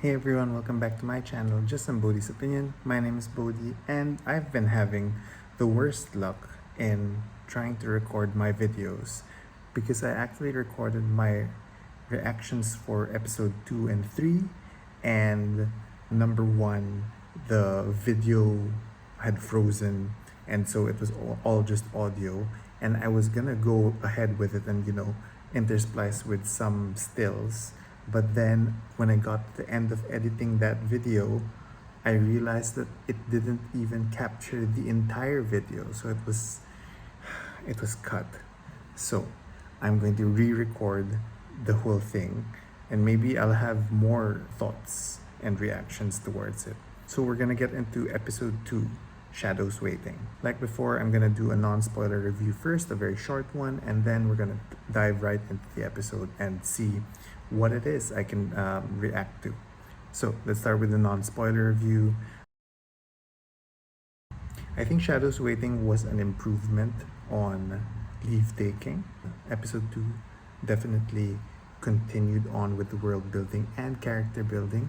Hey everyone, welcome back to my channel, Just Some Bodhi's Opinion. My name is Bodhi and I've been having the worst luck in trying to record my videos because I actually recorded my reactions for episode 2 and 3, and number 1, the video had frozen, and so it was all just audio, and I was gonna go ahead with it and intersplice with some stills. But then when I got to the end of editing that video, I realized that it didn't even capture the entire video, so it was cut. So I'm going to re-record the whole thing, and maybe I'll have more thoughts and reactions towards it. So we're gonna get into episode 2, Shadows Waiting. Like before, I'm gonna do a non-spoiler review first, a very short one, and then we're gonna dive right into the episode and see what it is I can react to. So let's start with the non-spoiler review. I think Shadows Waiting was an improvement on Leave Taking. Episode 2 definitely continued on with the world building and character building,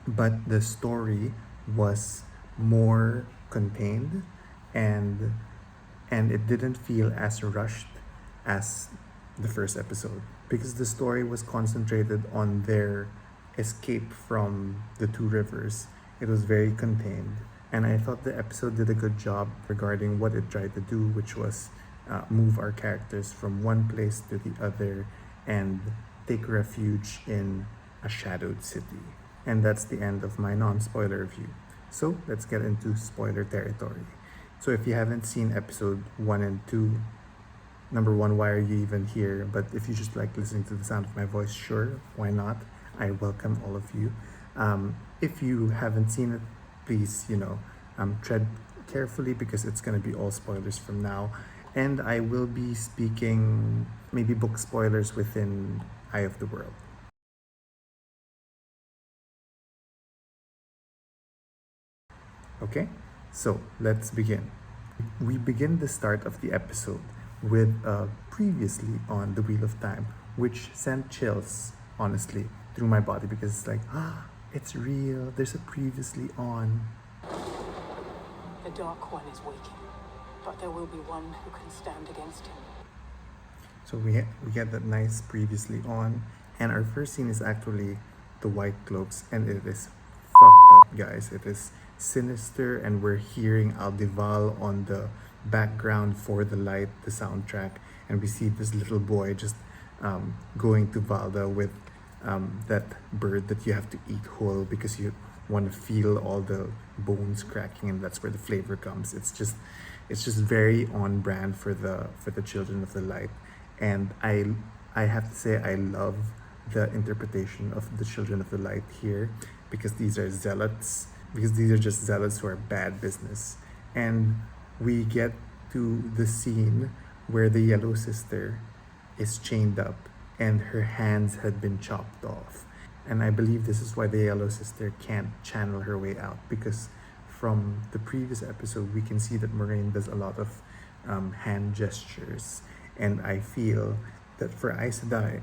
but the story was more contained, and it didn't feel as rushed as the first episode, because the story was concentrated on their escape from the two rivers. It was very contained, and I thought the episode did a good job regarding what it tried to do, which was move our characters from one place to the other and take refuge in a shadowed city. And that's the end of my non-spoiler review. So let's get into spoiler territory. So if you haven't seen episode 1 and 2, number 1, why are you even here? But if you just like listening to the sound of my voice, sure, why not? I welcome all of you. If you haven't seen it, please, tread carefully, because it's going to be all spoilers from now. And I will be speaking maybe book spoilers within Eye of the World. Okay, so let's begin. We begin the start of the episode with previously on the Wheel of Time, which sent chills, honestly, through my body, because it's like, it's real, there's a previously on. The Dark One is waking, but there will be one who can stand against him. So we get that nice previously on, and our first scene is actually the White Cloaks, and it is fucked up, guys. It is sinister, and we're hearing Aldival on the background for the light, the soundtrack, and we see this little boy just going to Valda with that bird that you have to eat whole because you want to feel all the bones cracking, and that's where the flavor comes. It's just very on brand for the Children of the Light, and I have to say I love the interpretation of the Children of the Light here, because these are zealots, because these are just zealots who are bad business. And we get to the scene where the Yellow Sister is chained up and her hands had been chopped off. And I believe this is why the Yellow Sister can't channel her way out, because from the previous episode we can see that Moraine does a lot of hand gestures, and I feel that for Aes Sedai,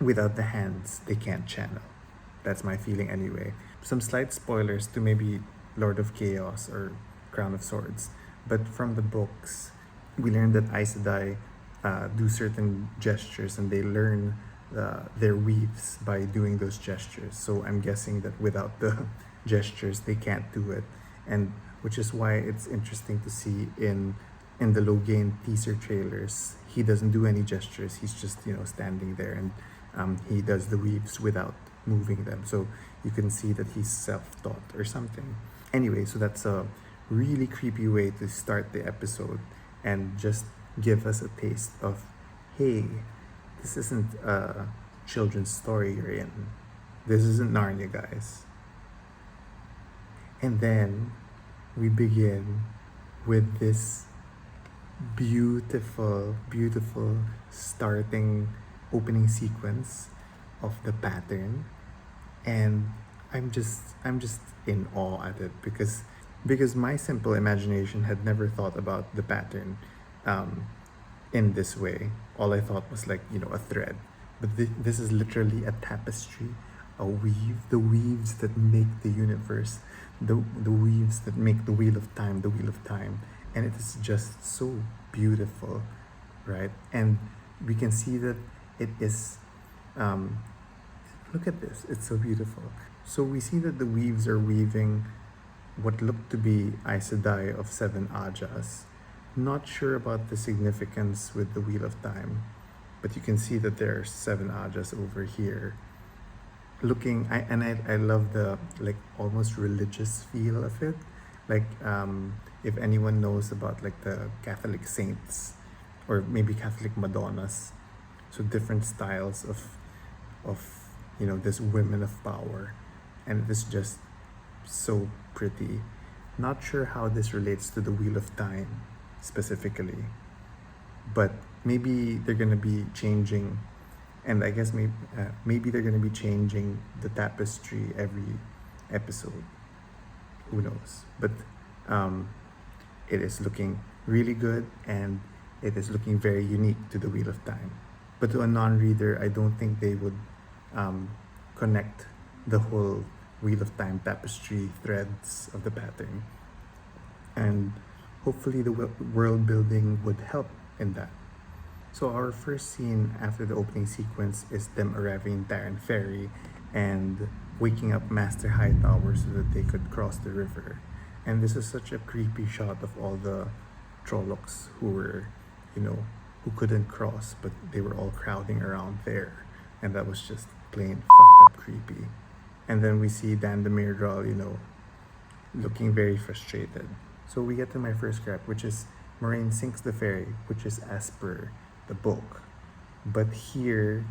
without the hands they can't channel. That's my feeling anyway. Some slight spoilers to maybe Lord of Chaos or Crown of Swords, but from the books we learned that Aes Sedai do certain gestures, and they learn their weaves by doing those gestures. So I'm guessing that without the gestures they can't do it, and which is why it's interesting to see in the Logain teaser trailers, he doesn't do any gestures. He's just standing there, and he does the weaves without moving them, so you can see that he's self-taught or something. Anyway, so that's a really creepy way to start the episode and just give us a taste of, hey, this isn't a children's story you're in. This isn't Narnia, guys. And then we begin with this beautiful starting opening sequence of the pattern, and I'm just in awe at it, because my simple imagination had never thought about the pattern in this way. All I thought was like a thread, but this is literally a tapestry a weave, the weaves that make the universe, the weaves that make the wheel of time, the wheel of time. And it is just so beautiful, right? And we can see that it is, look at this, it's so beautiful. So we see that the weaves are weaving what looked to be Aes Sedai of 7 Ajas. Not sure about the significance with the Wheel of Time, but you can see that there are 7 Ajas over here. I love the like almost religious feel of it. Like if anyone knows about like the Catholic saints or maybe Catholic Madonnas, so different styles of this women of power, and it is just so pretty. Not sure how this relates to the Wheel of Time specifically, but maybe they're gonna be changing, and I guess maybe they're gonna be changing the tapestry every episode. Who knows? But it is looking really good, and it is looking very unique to the Wheel of Time. But to a non-reader, I don't think they would connect the whole Wheel of Time tapestry threads of the pattern. And hopefully the world building would help in that. So our first scene after the opening sequence is them arriving in Ferry and waking up Master Hightower so that they could cross the river. And this is such a creepy shot of all the Trollocs who were, who couldn't cross, but they were all crowding around there. And that was just plain fucked up creepy. And then we see Dan the Myrddraal, looking very frustrated. So we get to my first scrap, which is Moraine sinks the ferry, which is as per the book. But here,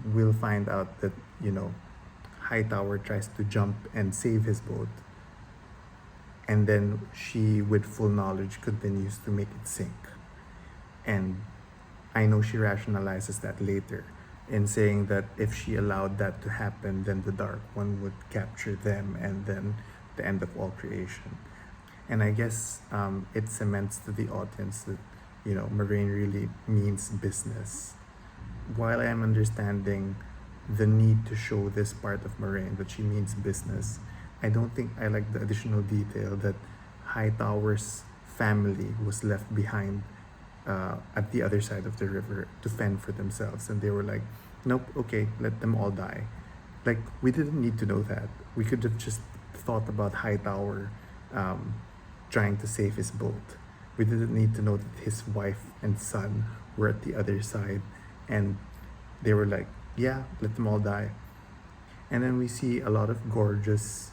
we'll find out that, Hightower tries to jump and save his boat. And then she, with full knowledge, continues to make it sink. And I know she rationalizes that later in saying that if she allowed that to happen, then the Dark One would capture them and then the end of all creation. And I guess it cements to the audience that, Moraine really means business. While I am understanding the need to show this part of Moraine, that she means business, I don't think I like the additional detail that Hightower's family was left behind at the other side of the river to fend for themselves. And they were like, nope, okay, let them all die. Like, we didn't need to know that. We could have just thought about Hightower trying to save his boat. We didn't need to know that his wife and son were at the other side. And they were like, yeah, let them all die. And then we see a lot of gorgeous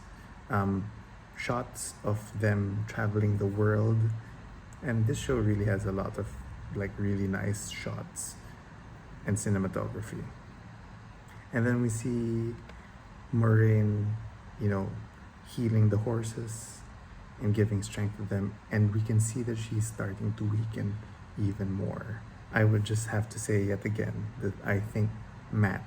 shots of them traveling the world. And this show really has a lot of like really nice shots and cinematography. And then we see Moraine, healing the horses and giving strength to them. And we can see that she's starting to weaken even more. I would just have to say yet again that I think Mat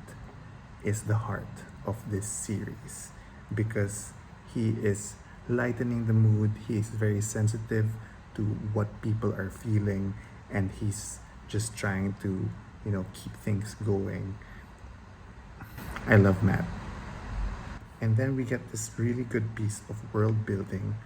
is the heart of this series because he is lightening the mood. He is very sensitive to what people are feeling, and he's just trying to, keep things going. I love Mat. And then we get this really good piece of world building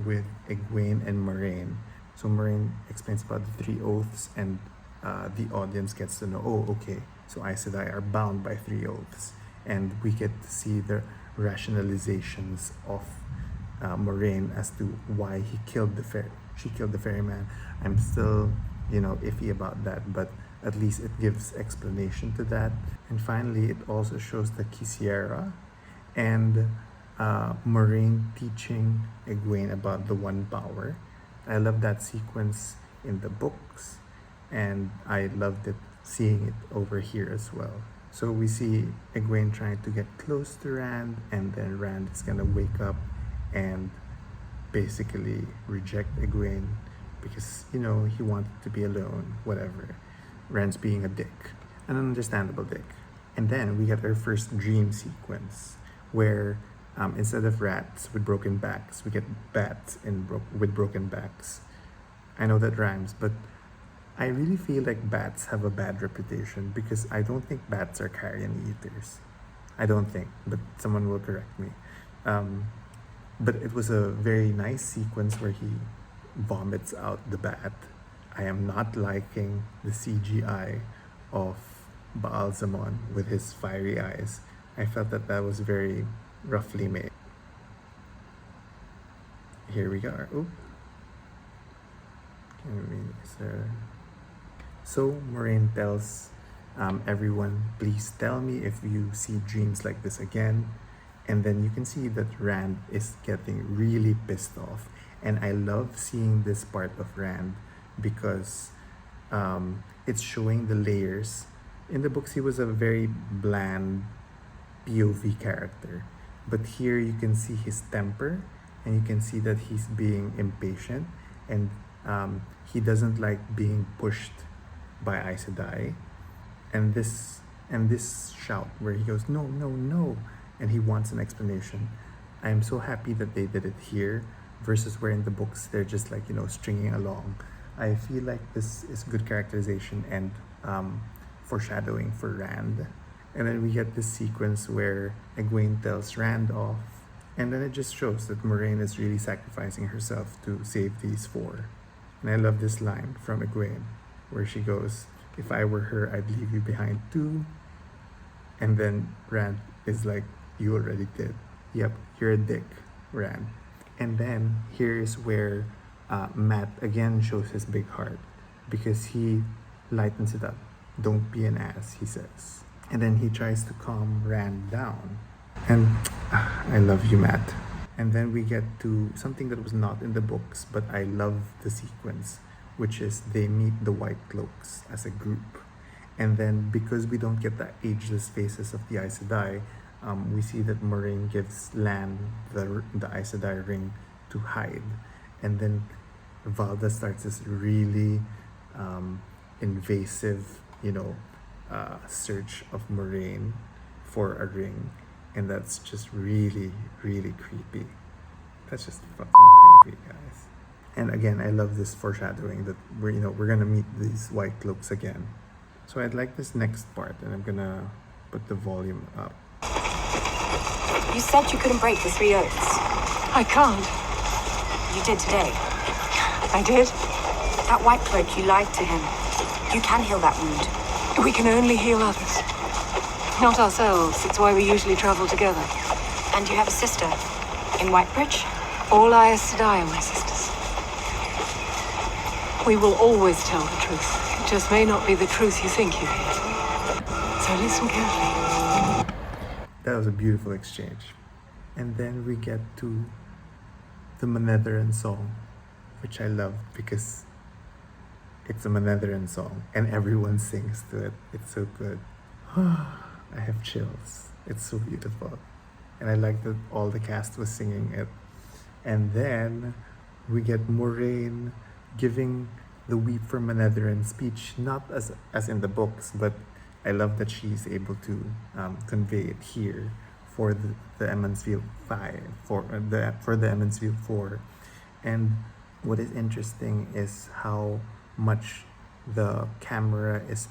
with Egwene and Moraine. So Moraine explains about the 3 oaths, and the audience gets to know, oh, okay, so Aes Sedai are bound by 3 oaths. And we get to see the rationalizations of Moraine as to why she killed the ferryman. I'm still, iffy about that, but at least it gives explanation to that. And finally, it also shows the Kisera and Moraine teaching Egwene about the One Power. I love that sequence in the books, and I loved it seeing it over here as well. So we see Egwene trying to get close to Rand, and then Rand is gonna wake up and basically reject Egwene because, he wanted to be alone, whatever. Rand's being a dick, an understandable dick. And then we get our first dream sequence where instead of rats with broken backs, we get bats with broken backs. I know that rhymes, but I really feel like bats have a bad reputation because I don't think bats are carrion eaters. I don't think, but someone will correct me. Um, but it was a very nice sequence where he vomits out the bat. I am not liking the CGI of Baal-Zamon with his fiery eyes. I felt that that was very roughly made. Here we go. Oop. Is there... So Moraine tells everyone, please tell me if you see dreams like this again. And then you can see that Rand is getting really pissed off. And I love seeing this part of Rand because it's showing the layers. In the books, he was a very bland POV character. But here you can see his temper, and you can see that he's being impatient, and he doesn't like being pushed by Aes Sedai. And this shout where he goes, no, no, no, and he wants an explanation. I'm so happy that they did it here versus where in the books they're just like, stringing along. I feel like this is good characterization and foreshadowing for Rand. And then we get this sequence where Egwene tells Rand off, and then it just shows that Moraine is really sacrificing herself to save these four. And I love this line from Egwene where she goes, if I were her, I'd leave you behind too. And then Rand is like, you already did. Yep, you're a dick, Rand. And then here's where Mat again shows his big heart because he lightens it up. Don't be an ass, he says. And then he tries to calm Rand down. And I love you, Mat. And then we get to something that was not in the books, but I love the sequence, which is they meet the White Cloaks as a group. And then because we don't get the ageless faces of the Aes Sedai, we see that Moraine gives Lan the Aes Sedai ring to hide. And then Valda starts this really invasive, search of Moraine for a ring. And that's just really, really creepy. That's just fucking creepy, guys. And again, I love this foreshadowing that we're gonna meet these White Cloaks again. So I'd like this next part, and I'm gonna put the volume up. You said you couldn't break the 3 oaths. I can't. You did today. I did. That White Cloak, you lied to him. You can heal that wound. We can only heal others. Not ourselves. It's why we usually travel together. And you have a sister in Whitebridge? All Aes Sedai are my sisters. We will always tell the truth. It just may not be the truth you think you hear. So listen carefully. That was a beautiful exchange. And then we get to the Manetheran song, which I love because it's a Manetheran song and everyone sings to it. It's so good. I have chills. It's so beautiful. And I like that all the cast was singing it. And then we get Moraine giving the Weep for Manetheran speech, not as in the books, but I love that she's able to convey it here for the Emansfield 5, for the Emansfield 4. And what is interesting is how much the camera is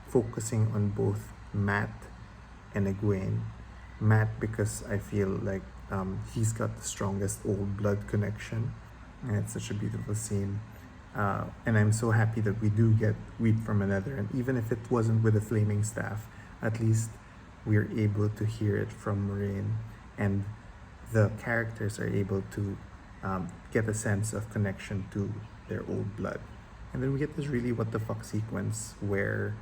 focusing on both Mat and Egwene. Mat because I feel like he's got the strongest old blood connection, and it's such a beautiful scene. And I'm so happy that we do get Weep from Another, and even if it wasn't with a flaming staff, at least we're able to hear it from Moraine, and the characters are able to get a sense of connection to their old blood. And then we get this really what the fuck sequence where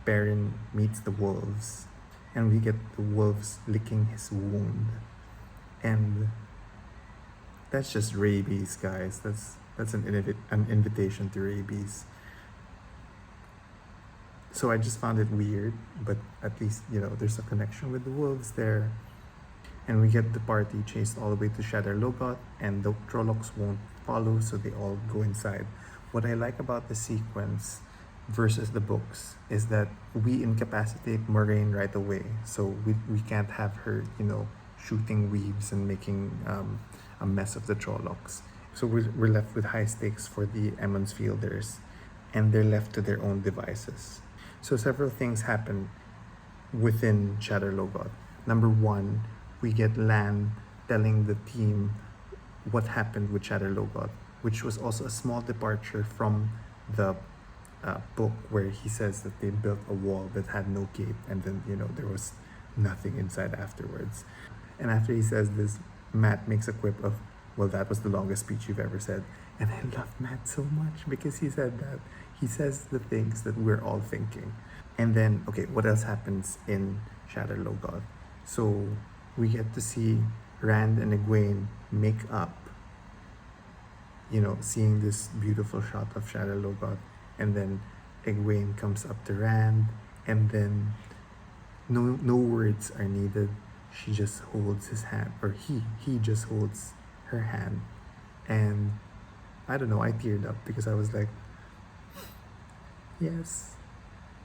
Perrin meets the wolves, and we get the wolves licking his wound, and that's just rabies, guys. That's an invitation to rabies. So I just found it weird, but at least there's a connection with the wolves there. And we get the party chased all the way to Shadar Logoth, and the Trollocs won't follow, so they all go inside. What I like about the sequence versus the books is that we incapacitate Moraine right away, so we can't have her shooting weaves and making a mess of the Trollocs. So we're left with high stakes for the Emansfielders, and they're left to their own devices. So several things happen within Shatter Logoth. Number one, we get Lan telling the team what happened with Shatter Logoth, which was also a small departure from the book where he says that they built a wall that had no gate, and then there was nothing inside afterwards. And after he says this, Mat makes a quip of, well, that was the longest speech you've ever said. And I love Mat so much because he said that. He says the things that we're all thinking. And then, okay, what else happens in Shatter Logoth? So we get to see Rand and Egwene make up, seeing this beautiful shot of Shatter Logoth. And then Egwene comes up to Rand, and then no words are needed. She just holds his hand, or he just holds her hand. And I don't know, I teared up because I was like, yes,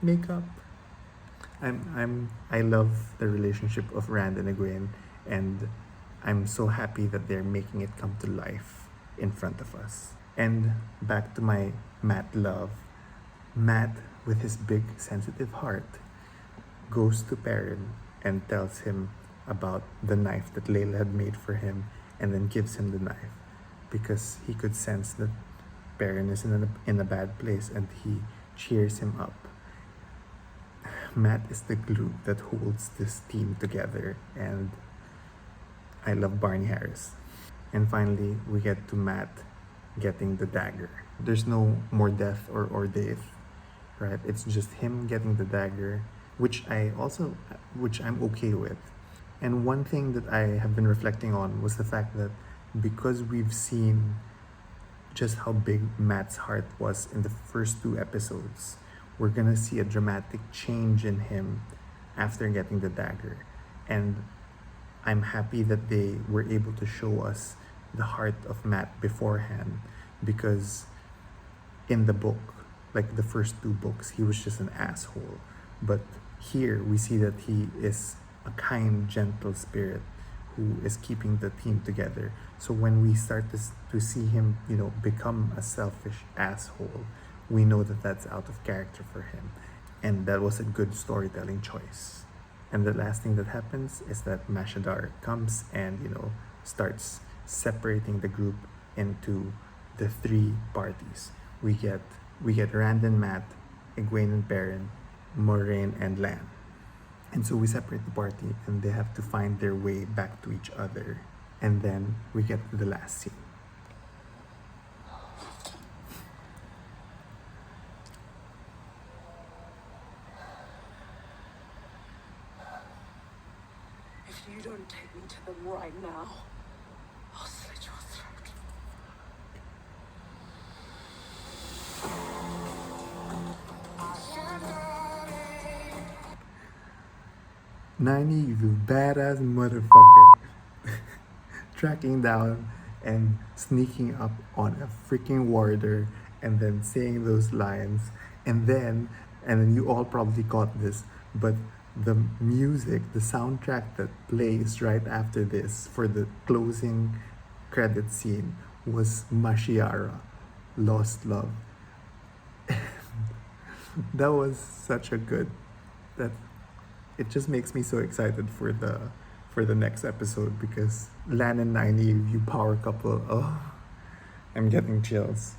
make up. I love the relationship of Rand and Egwene, and I'm so happy that they're making it come to life in front of us. And back to my Mat love. Mat, with his big sensitive heart, goes to Perrin and tells him about the knife that Layla had made for him, and then gives him the knife because he could sense that Perrin is in a bad place, and he cheers him up. Mat is the glue that holds this team together, and I love Barney Harris. And finally, we get to Mat getting the dagger. There's no more death or death, right? It's just him getting the dagger, which I'm okay with. And one thing that I have been reflecting on was the fact that because we've seen just how big Mat's heart was in the first 2 episodes, we're gonna see a dramatic change in him after getting the dagger. And I'm happy that they were able to show us the heart of Mat beforehand, because in the book, like the first 2 books, he was just an asshole. But here we see that he is a kind, gentle spirit who is keeping the team together. So when we start to see him, become a selfish asshole, we know that that's out of character for him. And that was a good storytelling choice. And the last thing that happens is that Mashadar comes and, starts separating the group into the 3 parties. We get Rand and Mat, Egwene and Perrin, Moraine and Lan. And so we separate the party, and they have to find their way back to each other. And then we get to the last scene. If you don't take me to them right now, I'll slit your throat. Nynaeve, you badass motherfucker. Tracking down and sneaking up on a freaking warder, and then saying those lines. And then you all probably caught this, but the music, the soundtrack that plays right after this for the closing credit scene was Mashiara, Lost Love. That was such a good, that it just makes me so excited for the next episode, because Lan and Nynaeve, you power couple, oh, I'm getting chills.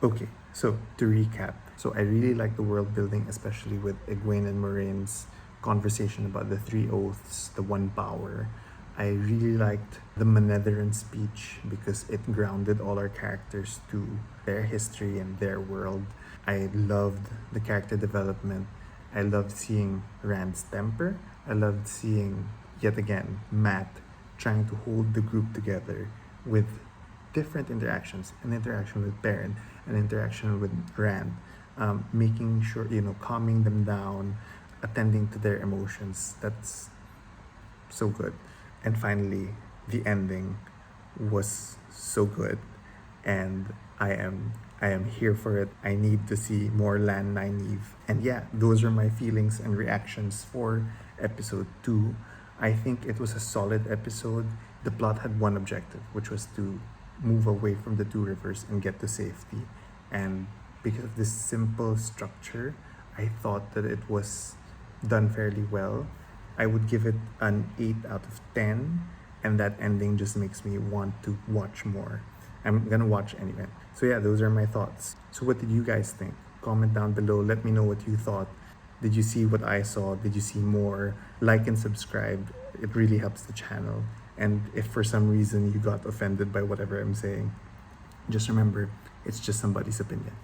Okay, so to recap, so I really like the world building, especially with Egwene and Moraine's conversation about the 3 oaths, the 1 power. I really liked the Manetheran speech because it grounded all our characters to their history and their world. I loved the character development. I loved seeing Rand's temper. I loved seeing, yet again, Mat trying to hold the group together with different interactions. An interaction with Perrin, an interaction with Rand, making sure, calming them down, attending to their emotions. That's so good. And finally, the ending was so good, and I am here for it. I need to see more Lan Nynaeve. And yeah, those are my feelings and reactions for episode 2. I think it was a solid episode. The plot had one objective, which was to move away from the 2 rivers and get to safety. And because of this simple structure, I thought that it was done fairly well. I would give it an 8 out of 10, and that ending just makes me want to watch more. I'm gonna watch anyway. So yeah, those are my thoughts. So what did you guys think? Comment down below. Let me know what you thought. Did you see what I saw? Did you see more? Like and subscribe. It really helps the channel. And if for some reason you got offended by whatever I'm saying, just remember, it's just somebody's opinion.